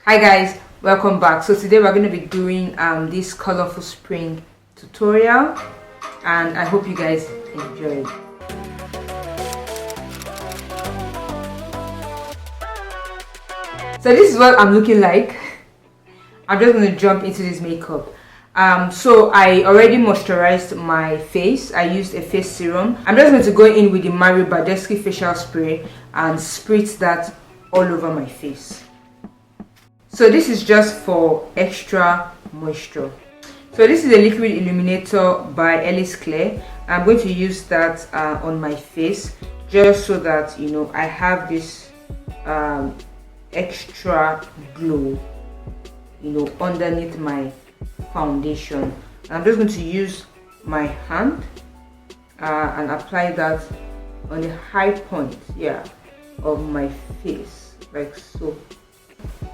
Hi guys, welcome back. So today we're going to be doing this colorful spring tutorial, and I hope you guys enjoy it. So this is what I'm looking like. I'm just going to jump into this makeup. So I already moisturized my face. I used a face serum. I'm just going to go in with the Mario Badescu facial spray and spritz that all over my face. So this is just for extra moisture. So this is a liquid illuminator by Ellis Claire. I'm going to use that on my face just so that I have this extra glow underneath my foundation. I'm just going to use my hand and apply that on the high point of my face, like so.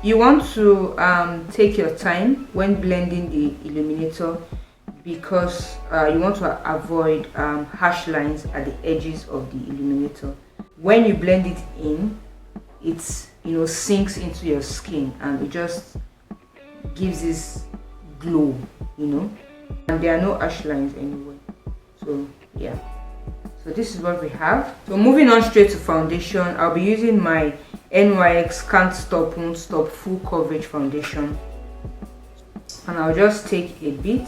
You want to take your time when blending the illuminator because you want to avoid harsh lines at the edges of the illuminator. When you blend it in, it sinks into your skin and it just gives this glow, and there are no harsh lines anywhere. So yeah, so this is what we have. So moving on straight to foundation, I'll be using my NYX Can't Stop Won't Stop Full Coverage Foundation, and I'll just take a bit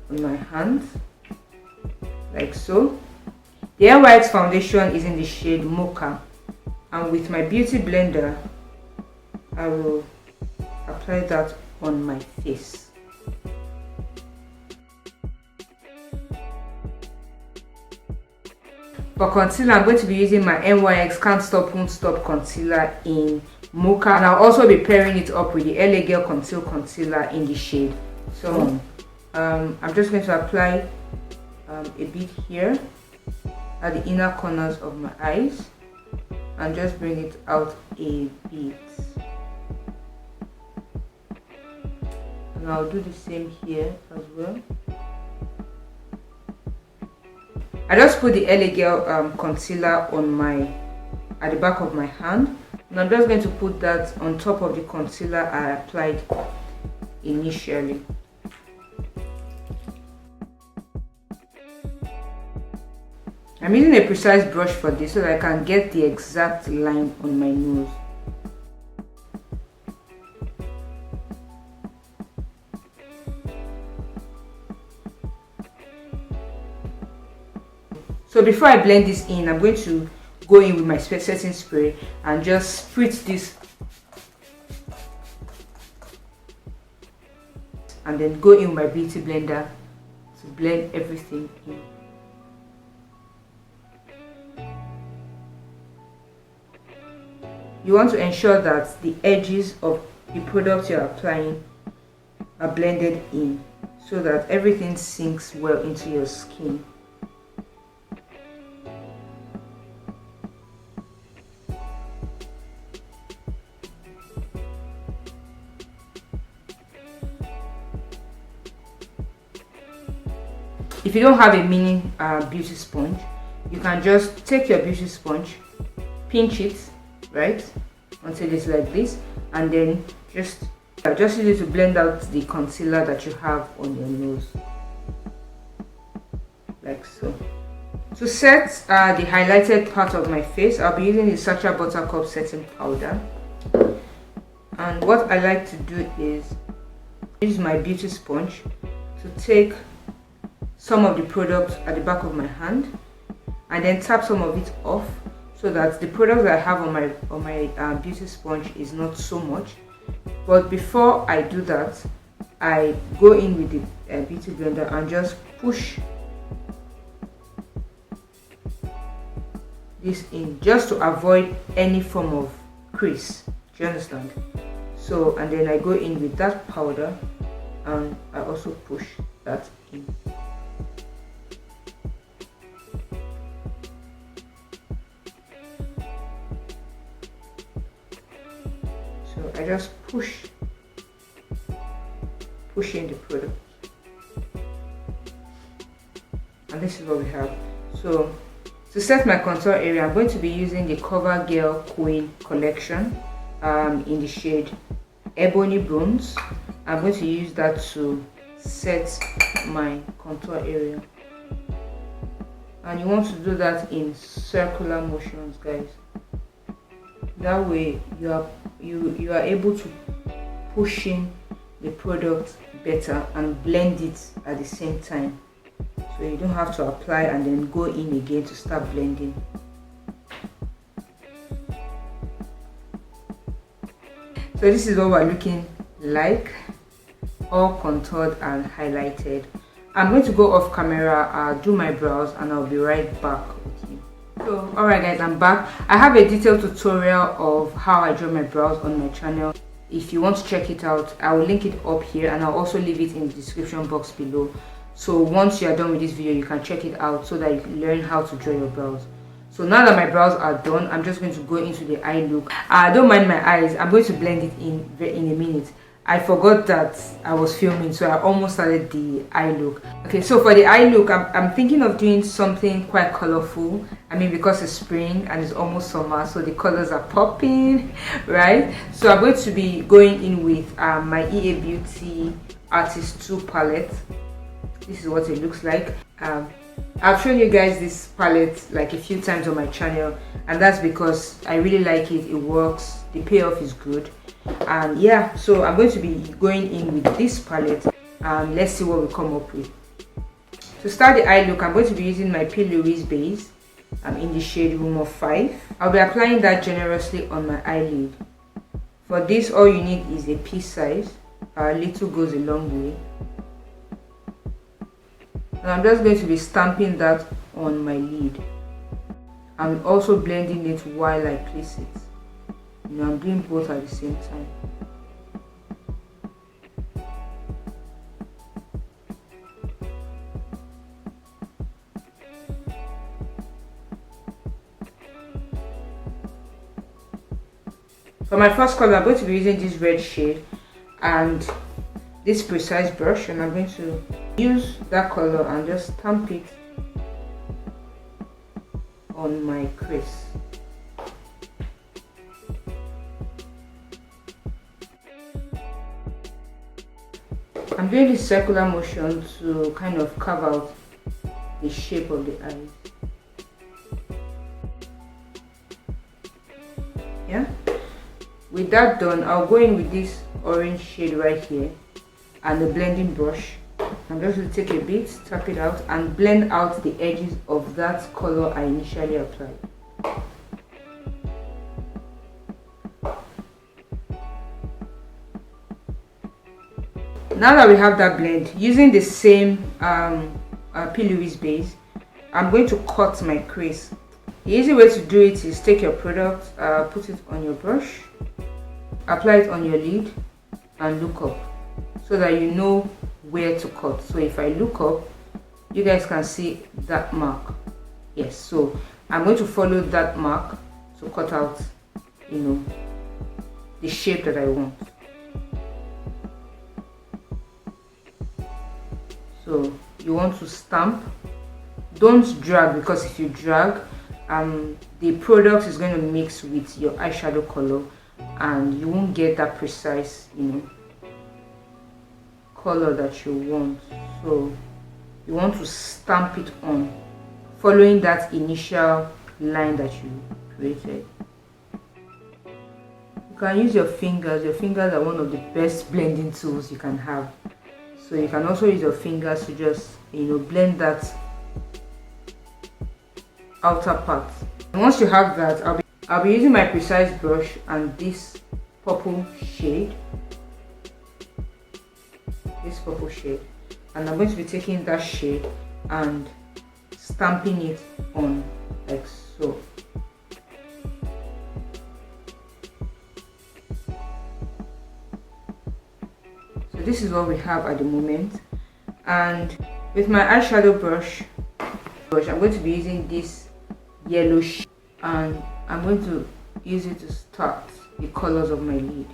on my hand like so. The NYX foundation is in the shade Mocha, and with my beauty blender I will apply that on my face. For concealer, I'm going to be using my NYX Can't Stop Won't Stop Concealer in Mocha, and I'll also be pairing it up with the LA Girl Conceal Concealer in the shade. So I'm just going to apply a bit here at the inner corners of my eyes and just bring it out a bit. And I'll do the same here as well. I just put the LA Girl concealer at the back of my hand, and I'm just going to put that on top of the concealer I applied initially. I'm using a precise brush for this so that I can get the exact line on my nose. So before I blend this in, I'm going to go in with my setting spray and just spritz this, and then go in with my beauty blender to blend everything in. You want to ensure that the edges of the product you're applying are blended in so that everything sinks well into your skin. If you don't have a mini beauty sponge, you can just take your beauty sponge, pinch it right until it's like this, and then just use it to blend out the concealer that you have on your nose, like so. To set the highlighted part of my face, I'll be using the Sacha Buttercup setting powder, and what I like to do is use my beauty sponge to take some of the product at the back of my hand and then tap some of it off so that the product that I have on my beauty sponge is not so much. But before I do that, I go in with the beauty blender and just push this in just to avoid any form of crease. Do you understand? So, and then I go in with that powder and I also push that in. So I just push in the product, and this is what we have. So to set my contour area, I'm going to be using the CoverGirl Queen collection in the shade ebony bronze. I'm going to use that to set my contour area, and you want to do that in circular motions, guys. That way you are able to push in the product better and blend it at the same time, so you don't have to apply and then go in again to start blending. So this is what we're looking like, all contoured and highlighted. I'm going to go off camera, do my brows, and I'll be right back with you. So alright guys, I'm back. I have a detailed tutorial of how I draw my brows on my channel. If you want to check it out, I will link it up here, and I'll also leave it in the description box below. So once you are done with this video, you can check it out so that you can learn how to draw your brows. So now that my brows are done, I'm just going to go into the eye look. Don't mind my eyes, I'm going to blend it in a minute. I forgot that I was filming, so I almost started the eye look. Okay, so for the eye look, I'm thinking of doing something quite colorful. I mean, because it's spring and it's almost summer, so the colors are popping, right? So I'm going to be going in with my EA Beauty Artist 2 palette. This is what it looks like. I've shown you guys this palette like a few times on my channel, and that's because I really like it. It works, the payoff is good. And yeah, so I'm going to be going in with this palette, and let's see what we come up with. To start the eye look, I'm going to be using my P. Louise base. I'm in the shade Room of 5. I'll be applying that generously on my eyelid. For this, all you need is a pea size. A little goes a long way. And I'm just going to be stamping that on my lid. I'm also blending it while I place it. You know, I'm doing both at the same time. For my first color, I'm going to be using this red shade and this precise brush, and I'm going to use that color and just stamp it on my crease. I'm doing this circular motion to kind of carve out the shape of the eyes. Yeah, with that done, I'll go in with this orange shade right here and the blending brush. I'm just going to take a bit, tap it out, and blend out the edges of that color I initially applied. Now that we have that blend, using the same P. Louise base, I'm going to cut my crease. The easy way to do it is take your product, put it on your brush, apply it on your lid, and look up so that you know where to cut. So if I look up, you guys can see that mark. Yes, so I'm going to follow that mark to cut out, you know, the shape that I want. So you want to stamp, don't drag, because if you drag, the product is going to mix with your eyeshadow color and you won't get that precise, you know, color that you want. So you want to stamp it on, following that initial line that you created. You can use your fingers. Your fingers are one of the best blending tools you can have. So you can also use your fingers to just, you know, blend that outer part. And once you have that, I'll be using my precise brush and this purple shade. And I'm going to be taking that shade and stamping it on like so. So this is what we have at the moment. And with my eyeshadow brush, I'm going to be using this yellow shade, and I'm going to use it to start the colors of my lid.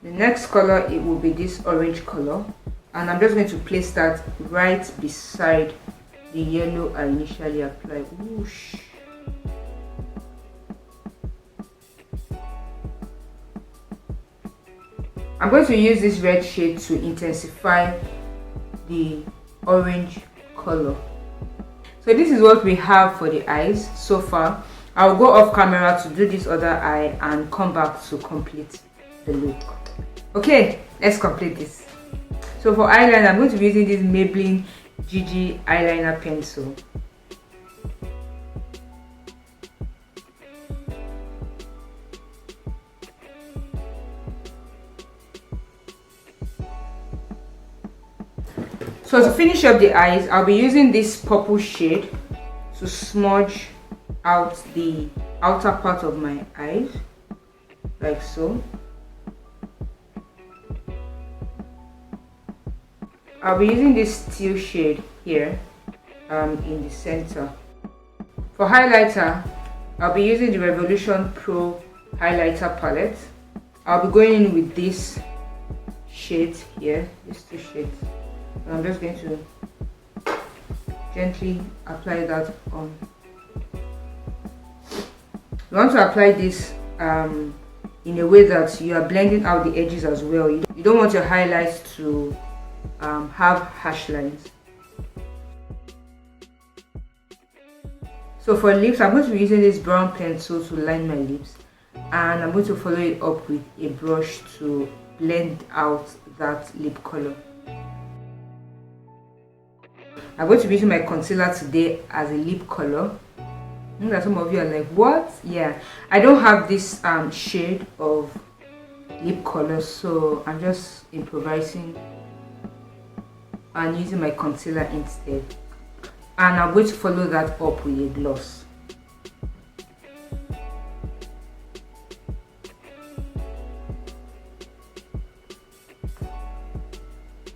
The next color, it will be this orange color, and I'm just going to place that right beside the yellow I initially applied. Whoosh. I'm going to use this red shade to intensify the orange color. So this is what we have for the eyes so far. I'll go off camera to do this other eye and come back to complete the look. Okay, let's complete this. So for eyeliner, I'm going to be using this Maybelline GG eyeliner pencil. So to finish up the eyes, I'll be using this purple shade to smudge out the outer part of my eyes, like so. I'll be using this teal shade here in the center. For highlighter, I'll be using the Revolution Pro highlighter palette. I'll be going in with this shade here, these two shades. And I'm just going to gently apply that on. You want to apply this in a way that you are blending out the edges as well. You don't want your highlights to have harsh lines. So for lips, I'm going to be using this brown pencil to line my lips, and I'm going to follow it up with a brush to blend out that lip color. I'm going to be using my concealer today as a lip color. I know that some of you are like, what? Yeah, I don't have this shade of lip color, so I'm just improvising and using my concealer instead. And I'm going to follow that up with a gloss.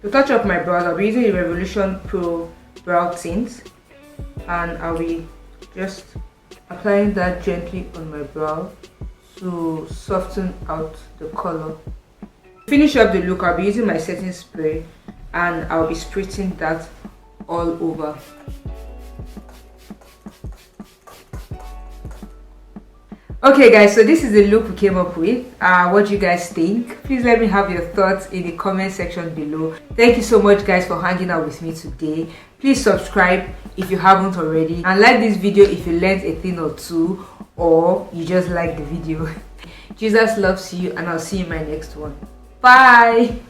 To touch up my brows, I'll be using the Revolution Pro brow tint, and I'll be just applying that gently on my brow to soften out the color. To finish up the look, I'll be using my setting spray, and I'll be spritzing that all over. Okay guys, so this is the look we came up with. What do you guys think? Please let me have your thoughts in the comment section below. Thank you so much guys for hanging out with me today. Please subscribe if you haven't already, and like this video if you learned a thing or two, or you just like the video. Jesus loves you, and I'll see you in my next one. Bye.